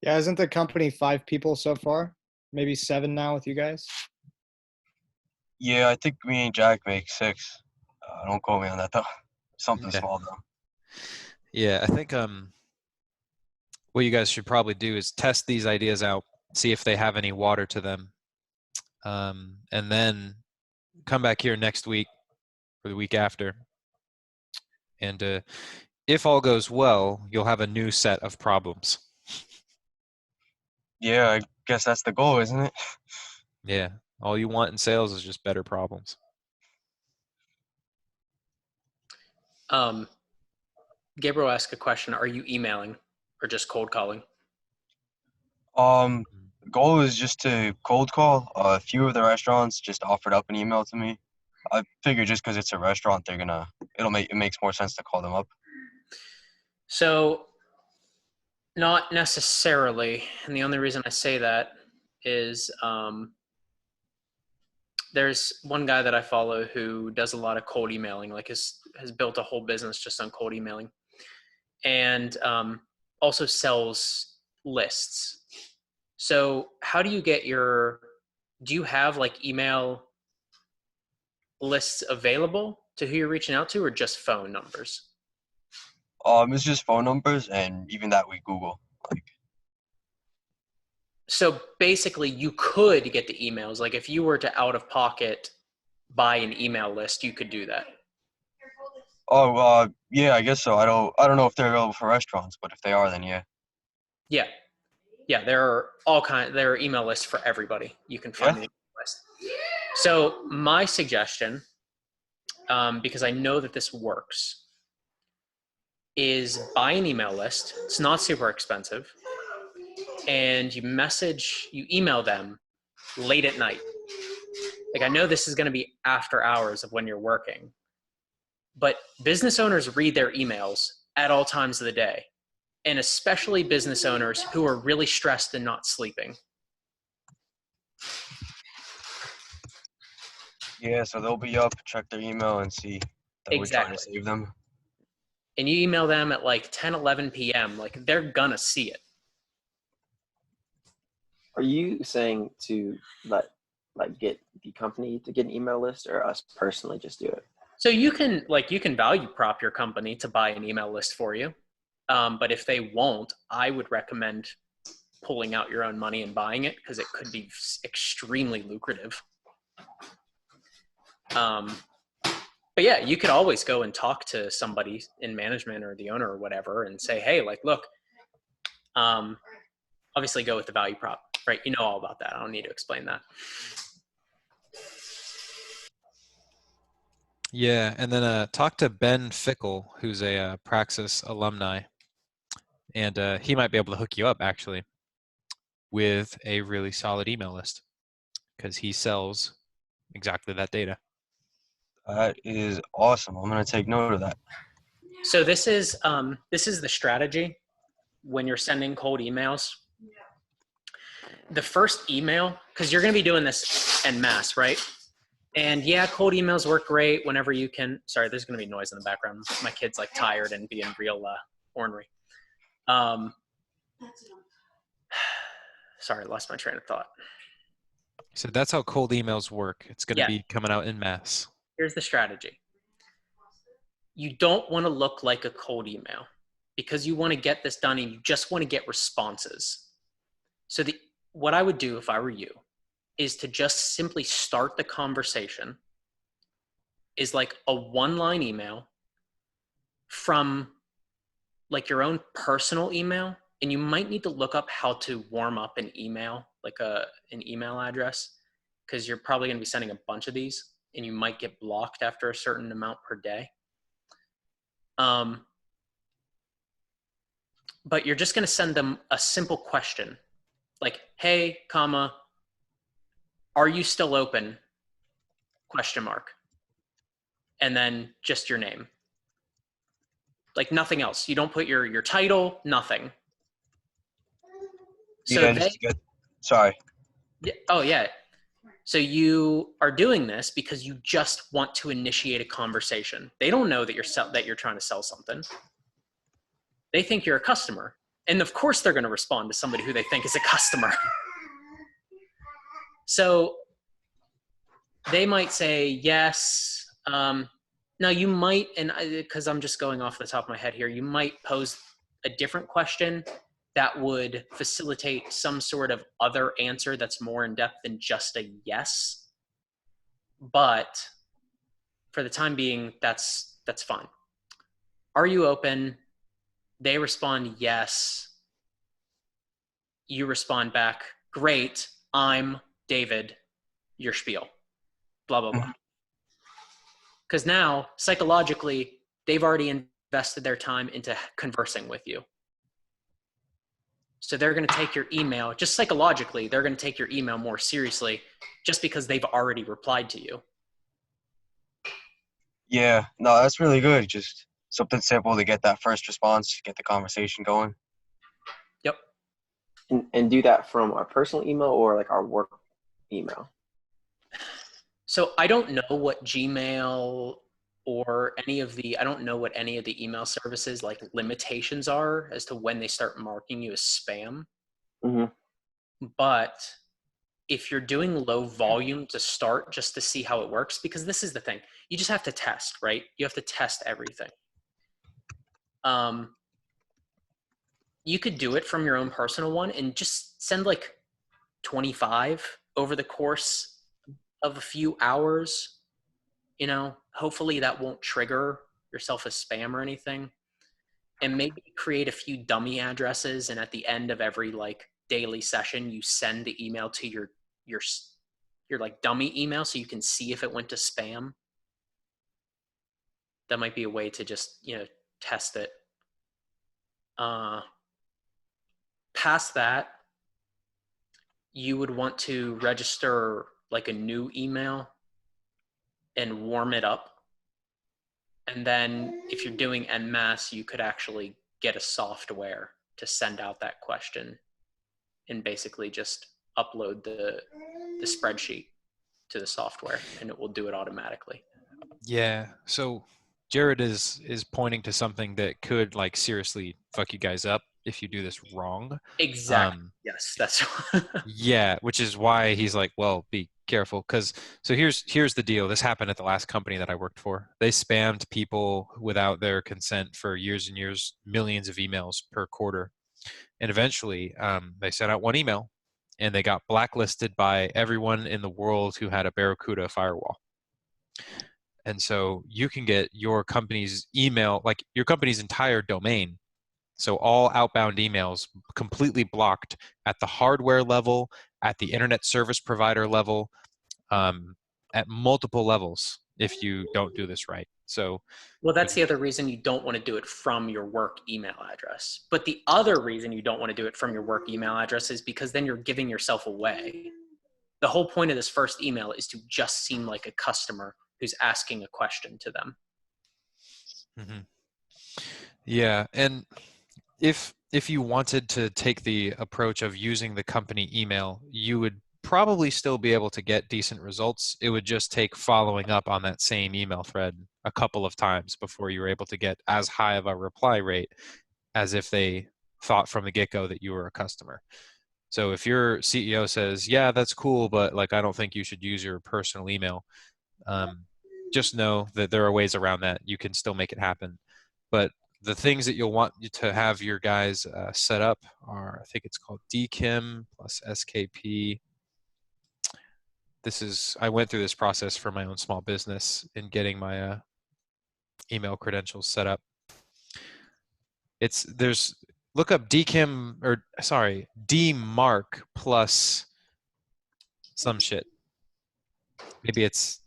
Yeah, isn't the company 5 people so far? Maybe 7 now with you guys? Yeah, I think me and Jack make 6. Don't quote me on that though. Something Yeah. small though. Yeah, I think what you guys should probably do is test these ideas out, see if they have any water to them, and then come back here next week or the week after. And if all goes well, you'll have a new set of problems. Yeah, I guess that's the goal, isn't it? Yeah, all you want in sales is just better problems. Gabriel asked a question. Are you emailing or just cold calling? The goal is just to cold call. A few of the restaurants just offered up an email to me. I figure just because it's a restaurant, it makes more sense to call them up. So not necessarily. And the only reason I say that is there's one guy that I follow who does a lot of cold emailing, like has built a whole business just on cold emailing, and also sells lists. So how do you get do you have like email lists available to who you're reaching out to, or just phone numbers? It's just phone numbers, and even that we Google. Like, So basically, you could get the emails. Like if you were to out of pocket buy an email list, you could do that. yeah, I guess so. I don't know if they're available for restaurants, but if they are, then yeah. Yeah. Yeah, there are email lists for everybody. You can find Yeah. the email list. So my suggestion, because I know that this works, is buy an email list. It's not super expensive. And you email them late at night. Like I know this is going to be after hours of when you're working, but business owners read their emails at all times of the day, and especially business owners who are really stressed and not sleeping. Yeah, so they'll be up, check their email, and see that we're trying to Exactly. save them. And you email them at like 10, 11 p.m., like they're gonna see it. Are you saying to get the company to get an email list, or us personally just do it? So you can value prop your company to buy an email list for you. But if they won't, I would recommend pulling out your own money and buying it, because it could be extremely lucrative. But yeah, you could always go and talk to somebody in management or the owner or whatever and say, hey, like, look, obviously go with the value prop, right? You know all about that. I don't need to explain that. Yeah, and then talk to Ben Fickle, who's a Praxis alumni, and he might be able to hook you up actually with a really solid email list, because he sells exactly that data. That is awesome. I'm gonna take note of that. So this is the strategy when you're sending cold emails. The first email, because you're going to be doing this en masse, right? And yeah, cold emails work great whenever you can. Sorry, there's going to be noise in the background. My kid's like tired and being real ornery. Sorry, I lost my train of thought. So that's how cold emails work. It's going to Yeah. be coming out in mass. Here's the strategy. You don't want to look like a cold email, because you want to get this done and you just want to get responses. So what I would do if I were you is to just simply start the conversation is like a one-line email from like your own personal email. And you might need to look up how to warm up an email, like an email address, because you're probably going to be sending a bunch of these and you might get blocked after a certain amount per day. But you're just going to send them a simple question like, hey, comma, are you still open? Question mark. And then just your name. Like nothing else. You don't put your title, nothing. So Yeah, just to get. Sorry. oh yeah. So you are doing this because you just want to initiate a conversation. They don't know that you're trying to sell something. They think you're a customer. And of course they're going to respond to somebody who they think is a customer. So they might say yes. Now you might, and because I'm just going off the top of my head here, you might pose a different question that would facilitate some sort of other answer that's more in depth than just a yes. But for the time being, that's fine. Are you open? They respond yes. You respond back, great, I'm David, your spiel, blah, blah, blah. Because now, psychologically, they've already invested their time into conversing with you. So they're going to take your email, just psychologically, they're going to take your email more seriously just because they've already replied to you. Yeah, no, that's really good. Just something simple to get that first response, get the conversation going. Yep. And do that from our personal email or like our work email? So I don't know what Gmail or I don't know what any of the email services like limitations are as to when they start marking you as spam. Mm-hmm. But if you're doing low volume to start, just to see how it works, because this is the thing, you just have to test, right? You have to test everything. You could do it from your own personal one and just send like 25 over the course of a few hours. You know, hopefully that won't trigger yourself as spam or anything. And maybe create a few dummy addresses, and at the end of every like daily session, you send the email to your like dummy email so you can see if it went to spam. That might be a way to just, you know, test it. Past that, you would want to register like a new email and warm it up. And then if you're doing en masse, you could actually get a software to send out that question and basically just upload the spreadsheet to the software and it will do it automatically. Yeah. So Jared is pointing to something that could like seriously fuck you guys up if you do this wrong. Exactly. Yes, that's Yeah, which is why he's like, well, be careful. Because so here's the deal. This happened at the last company that I worked for. They spammed people without their consent for years and years, millions of emails per quarter, and eventually they sent out one email, and they got blacklisted by everyone in the world who had a Barracuda firewall. And so you can get your company's email, like your company's entire domain. So all outbound emails completely blocked at the hardware level, at the internet service provider level, at multiple levels if you don't do this right. So, well, that's the other reason you don't want to do it from your work email address. But the other reason you don't want to do it from your work email address is because then you're giving yourself away. The whole point of this first email is to just seem like a customer who's asking a question to them. Yeah, and if you wanted to take the approach of using the company email, you would probably still be able to get decent results. It would just take following up on that same email thread a couple of times before you were able to get as high of a reply rate as if they thought from the get-go that you were a customer. So if your CEO says, yeah, that's cool, but like I don't think you should use your personal email, just know that there are ways around that. You can still make it happen. But the things that you'll want to have your guys set up are, I think it's called DKIM plus SKP. I went through this process for my own small business in getting my email credentials set up. Look up DKIM, or sorry, DMARC plus some shit. Maybe it's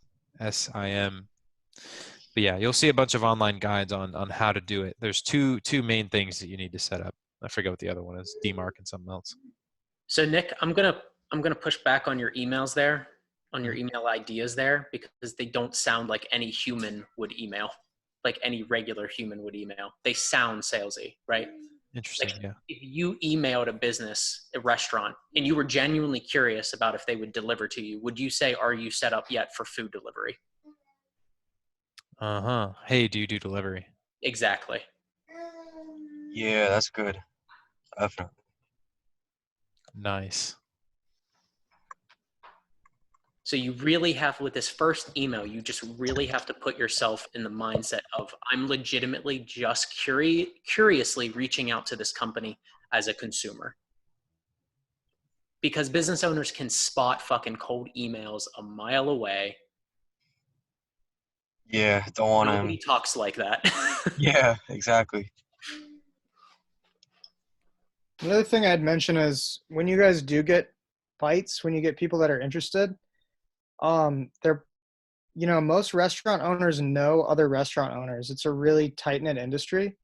SIM. But yeah, you'll see a bunch of online guides on how to do it. There's two main things that you need to set up. I forget what the other one is, DMARC and something else. So Nick, I'm gonna push back on your emails there, on your email ideas there, because they don't sound like any human would email, like any regular human would email. They sound salesy, right? Interesting, Like yeah. if you emailed a business, a restaurant, and you were genuinely curious about if they would deliver to you, would you say, are you set up yet for food delivery? Uh-huh. Hey, do you do delivery? Exactly. Yeah, that's good. Definitely. Nice. So you really have, with this first email, you just really have to put yourself in the mindset of, I'm legitimately just curiously reaching out to this company as a consumer. Because business owners can spot fucking cold emails a mile away. Yeah, don't want Nobody to. talks like that. Yeah, exactly. Another thing I'd mention is when you guys do get bites, when you get people that are interested, they're, most restaurant owners know other restaurant owners. It's a really tight-knit industry,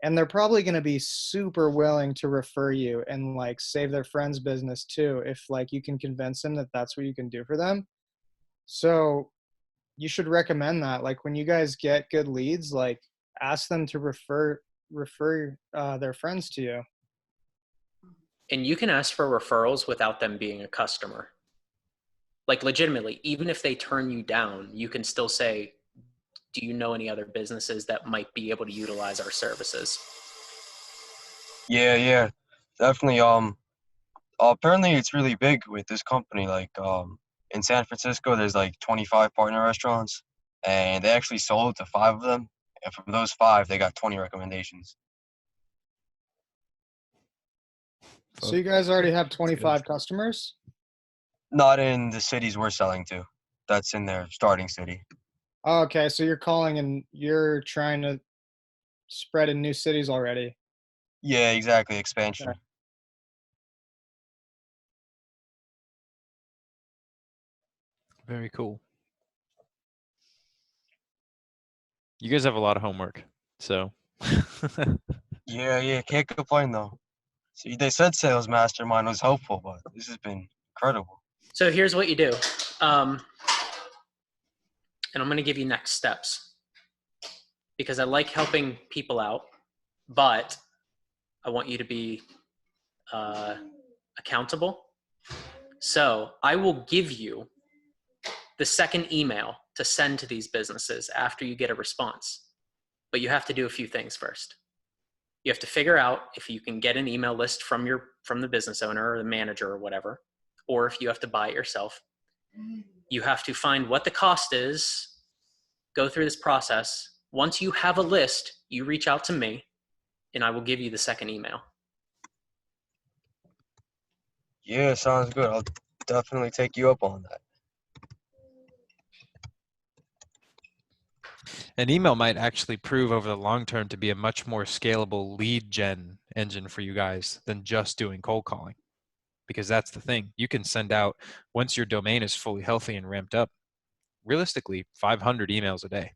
and they're probably going to be super willing to refer you and like save their friend's business too, if like you can convince them that that's what you can do for them. So you should recommend that. Like when you guys get good leads, like ask them to refer their friends to you. And you can ask for referrals without them being a customer. Like legitimately, even if they turn you down, you can still say, do you know any other businesses that might be able to utilize our services? Yeah, definitely. Apparently, it's really big with this company. Like in San Francisco, there's like 25 partner restaurants, and they actually sold to 5 of them. And from those 5, they got 20 recommendations. So you guys already have That's good. 25 customers? Not in the cities we're selling to. That's in their starting city. Oh, okay, so you're calling and you're trying to spread in new cities already. Yeah, exactly. Expansion. Okay. Very cool. You guys have a lot of homework, so. Yeah, can't complain though. See, they said Sales Mastermind was helpful, but this has been incredible. So here's what you do. And I'm going to give you next steps because I like helping people out, but I want you to be accountable. So I will give you the second email to send to these businesses after you get a response. But you have to do a few things first. You have to figure out if you can get an email list from the business owner or the manager or whatever, or if you have to buy it yourself. You have to find what the cost is, go through this process. Once you have a list, you reach out to me and I will give you the second email. Yeah, sounds good. I'll definitely take you up on that. An email might actually prove over the long term to be a much more scalable lead gen engine for you guys than just doing cold calling. Because that's the thing. You can send out, once your domain is fully healthy and ramped up, realistically 500 emails a day.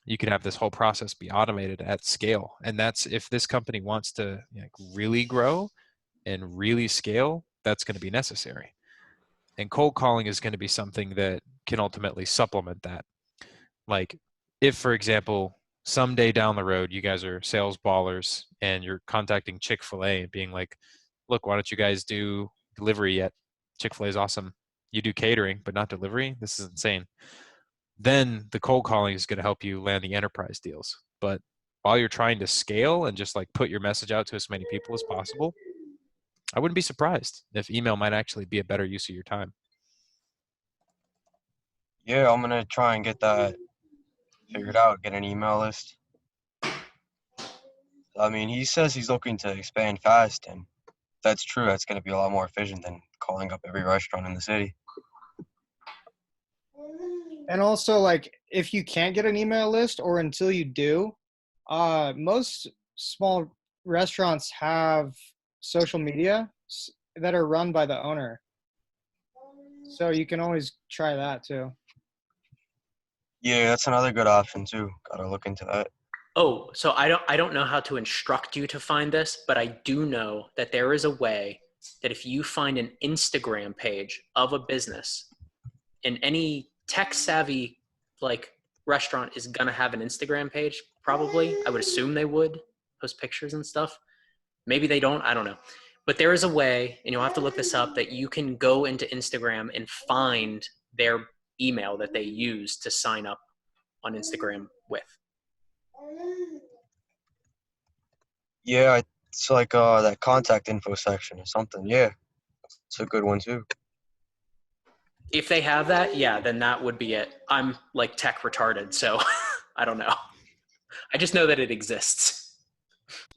You could have this whole process be automated at scale. And that's, if this company wants to really grow and really scale, that's going to be necessary. And cold calling is going to be something that can ultimately supplement that. Like if, for example, someday down the road, you guys are sales ballers and you're contacting Chick-fil-A and being like, look, why don't you guys do delivery yet? Chick-fil-A is awesome. You do catering, but not delivery. This is insane. Then the cold calling is going to help you land the enterprise deals. But while you're trying to scale and just like put your message out to as many people as possible, I wouldn't be surprised if email might actually be a better use of your time. Yeah, I'm gonna try and get that figured out, get an email list. I mean, he says he's looking to expand fast, and if that's true, that's gonna be a lot more efficient than calling up every restaurant in the city. And also, like, if you can't get an email list or until you do, most small restaurants have social media that are run by the owner. So you can always try that too. Yeah, that's another good option too. Gotta look into that. Oh, so I don't know how to instruct you to find this, but I do know that there is a way that if you find an Instagram page of a business, and any tech savvy like restaurant is gonna have an Instagram page, probably. I would assume they would post pictures and stuff. Maybe they don't, I don't know. But there is a way, and you'll have to look this up, that you can go into Instagram and find their email that they use to sign up on Instagram with. Yeah, it's like that contact info section or something. Yeah, it's a good one too. If they have that, yeah, then that would be it. I'm like tech retarded, so I don't know. I just know that it exists.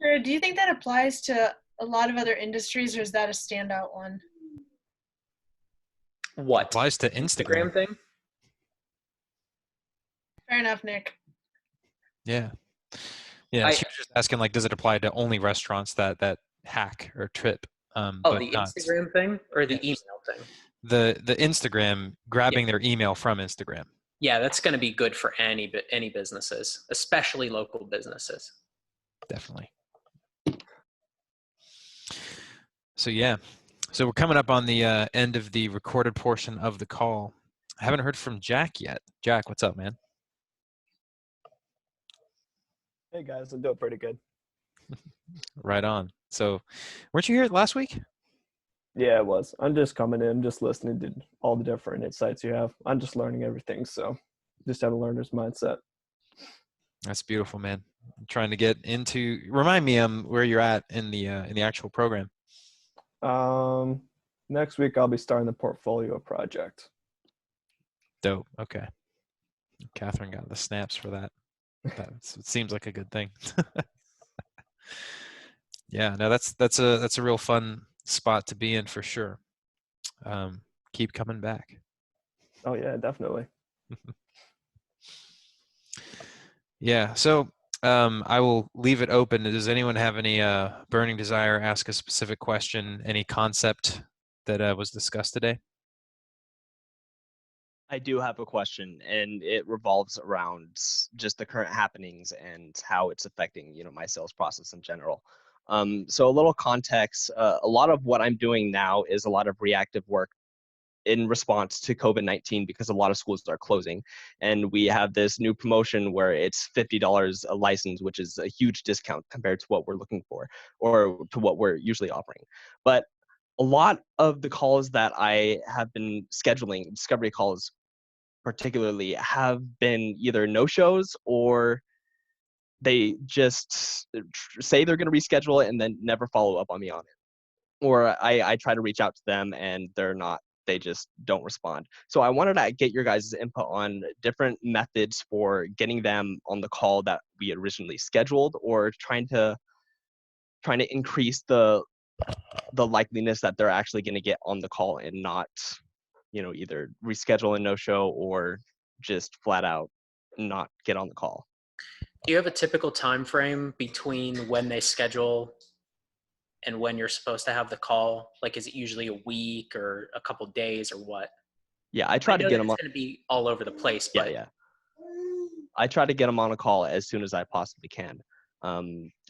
Sure. Do you think that applies to a lot of other industries, or is that a standout one? What? Applies to Instagram. thing? Fair enough, Nick. Yeah. Yeah. She was just asking, like, does it apply to only restaurants that hack or trip? But the not Instagram thing or the email thing? the Instagram grabbing their email from Instagram. Yeah, that's going to be good for any businesses, especially local businesses. Definitely. So yeah, so we're coming up on the end of the recorded portion of the call. I haven't heard from Jack yet. Jack, what's up, man? Hey guys, I'm doing pretty good. Right on. So, weren't you here last week? Yeah, it was. I'm just coming in, just listening to all the different insights you have. I'm just learning everything, so just have a learner's mindset. That's beautiful, man. I'm trying to get into. Remind me, where you're at in the actual program. Next week I'll be starting the portfolio project. Dope. Okay. Catherine got the snaps for that. It seems like a good thing. Yeah, no, that's a real fun spot to be in for sure. Keep coming back. Oh yeah, definitely. Yeah, so I will leave it open. Does anyone have any burning desire? Ask a specific question, any concept that was discussed today? I do have a question, and it revolves around just the current happenings and how it's affecting, my sales process in general. So a little context, a lot of what I'm doing now is a lot of reactive work in response to COVID-19 because a lot of schools are closing. And we have this new promotion where it's $50 a license, which is a huge discount compared to what we're looking for or to what we're usually offering. But a lot of the calls that I have been scheduling, discovery calls particularly, have been either no-shows or they just say they're going to reschedule it and then never follow up on me on it. Or I try to reach out to them and they just don't respond. So I wanted to get your guys' input on different methods for getting them on the call that we originally scheduled, or trying to increase the likeliness that they're actually going to get on the call and not, either reschedule a no-show or just flat out not get on the call. Do you have a typical time frame between when they schedule and when you're supposed to have the call? Like, is it usually a week or a couple days or what? Yeah, I try I to know get that them it's on. going to be all over the place, Yeah, but yeah. I try to get them on a call as soon as I possibly can.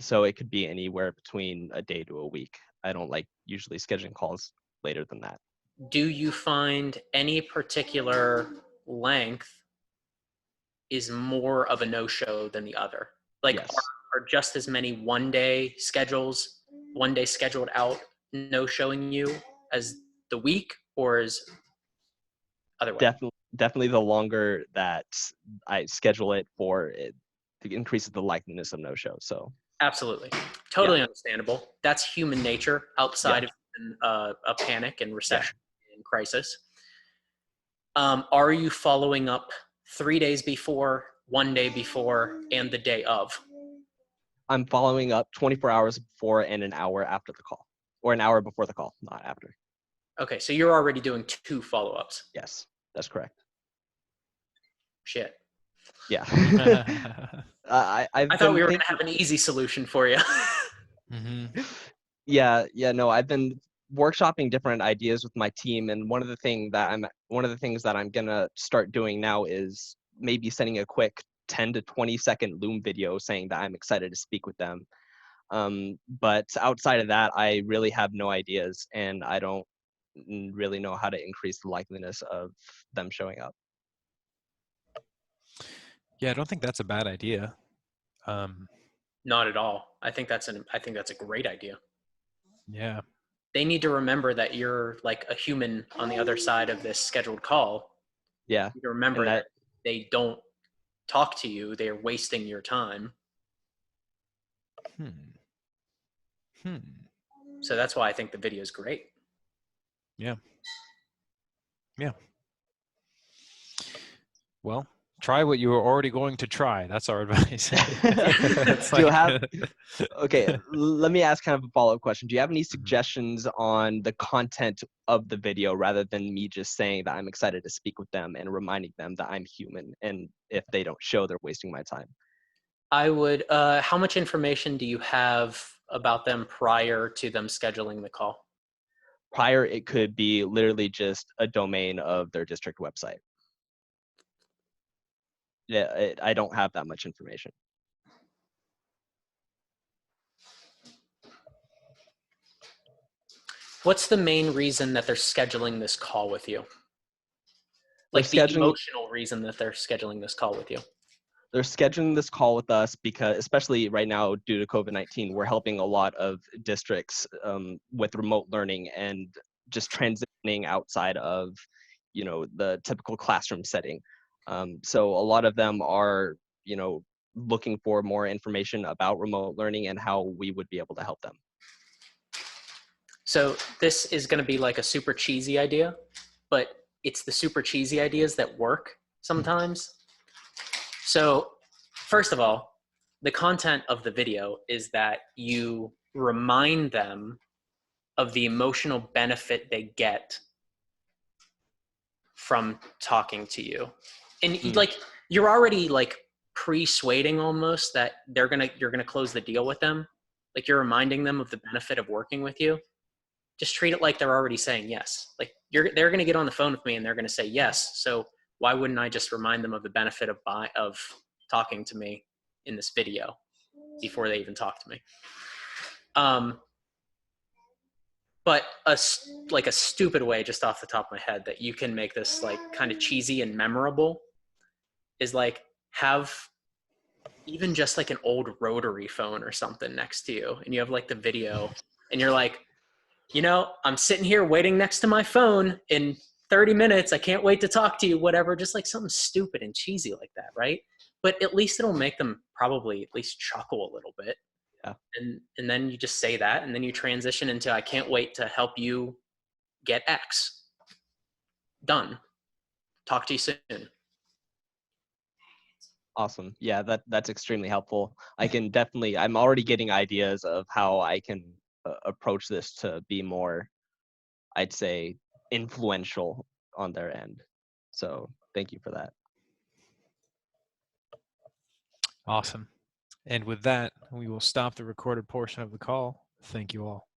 So it could be anywhere between a day to a week. I don't like usually scheduling calls later than that. do you find any particular length is more of a no-show than the other? Like, Yes. are just as many one day scheduled out no-showing you as the week, or is other way? Definitely the longer that I schedule it for, it increases the likeliness of no show. So Absolutely. Totally understandable. That's human nature outside of a panic and recession and crisis. Are you following up 3 days before, 1 day before, and the day of? I'm following up 24 hours before and an hour after the call, or an hour before the call, not after. Okay, so you're already doing 2 follow-ups. Yes, that's correct. Shit. Yeah. I thought we were going to have an easy solution for you. Mm-hmm. Yeah, no, I've been workshopping different ideas with my team, and one of the things that I'm gonna start doing now is maybe sending a quick 10 to 20-second Loom video saying that I'm excited to speak with them. But outside of that, I really have no ideas, and I don't really know how to increase the likeliness of them showing up. Yeah, I don't think that's a bad idea. Not at all. I think that's a great idea. Yeah. They need to remember that you're like a human on the other side of this scheduled call. Yeah. You need to remember that they don't talk to you. They're wasting your time. So that's why I think the video is great. Yeah. Well, try what you were already going to try. That's our advice. Okay, let me ask kind of a follow-up question. Do you have any suggestions on the content of the video rather than me just saying that I'm excited to speak with them and reminding them that I'm human, and if they don't show, they're wasting my time? I would, how much information do you have about them prior to them scheduling the call? Prior, it could be literally just a domain of their district website. Yeah, I don't have that much information. What's the main reason that they're scheduling this call with you? Like the emotional reason that they're scheduling this call with you? They're scheduling this call with us because, especially right now due to COVID-19, we're helping a lot of districts with remote learning and just transitioning outside of, the typical classroom setting. So a lot of them are, looking for more information about remote learning and how we would be able to help them. So this is going to be like a super cheesy idea, but it's the super cheesy ideas that work sometimes. So first of all, the content of the video is that you remind them of the emotional benefit they get from talking to you. And like, you're already like pre-suading almost that you're gonna close the deal with them. Like, you're reminding them of the benefit of working with you. Just treat it like they're already saying yes. Like, they're gonna get on the phone with me and they're gonna say yes. So why wouldn't I just remind them of the benefit of talking to me in this video before they even talk to me? But a stupid way, just off the top of my head, that you can make this like kind of cheesy and memorable is like, have even just like an old rotary phone or something next to you, and you have like the video, and you're like, I'm sitting here waiting next to my phone in 30 minutes. I can't wait to talk to you, whatever. Just like something stupid and cheesy like that, right? But at least it'll make them probably at least chuckle a little bit. Yeah. And then you just say that, and then you transition into, I can't wait to help you get X. Done. Talk to you soon. Awesome. Yeah, that's extremely helpful. I'm already getting ideas of how I can approach this to be more, I'd say, influential on their end. So thank you for that. Awesome. And with that, we will stop the recorded portion of the call. Thank you all.